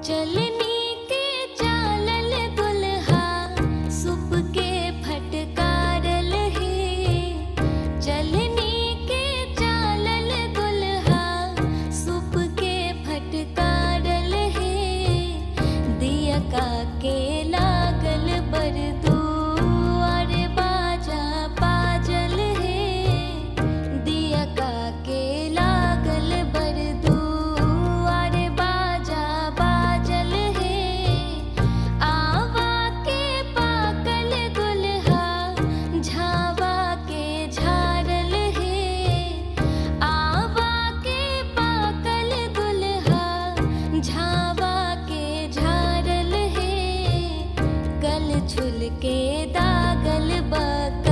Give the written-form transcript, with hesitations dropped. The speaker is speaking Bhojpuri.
चलनी के चालल दुल्हा सुप के फटकारल है। चलनी के चालल दुल्हा सुप के फटकारल है। दिया का के लागल बरदू अरे बाजा बाजल है। दिया का के लागल बरदू अरे बाजा बाजल है। आवा के पाकल दुल्हा झावा के झारल है। आवा के पाकल दुल्हा झावा के झारल है। गल छुल के दागल बका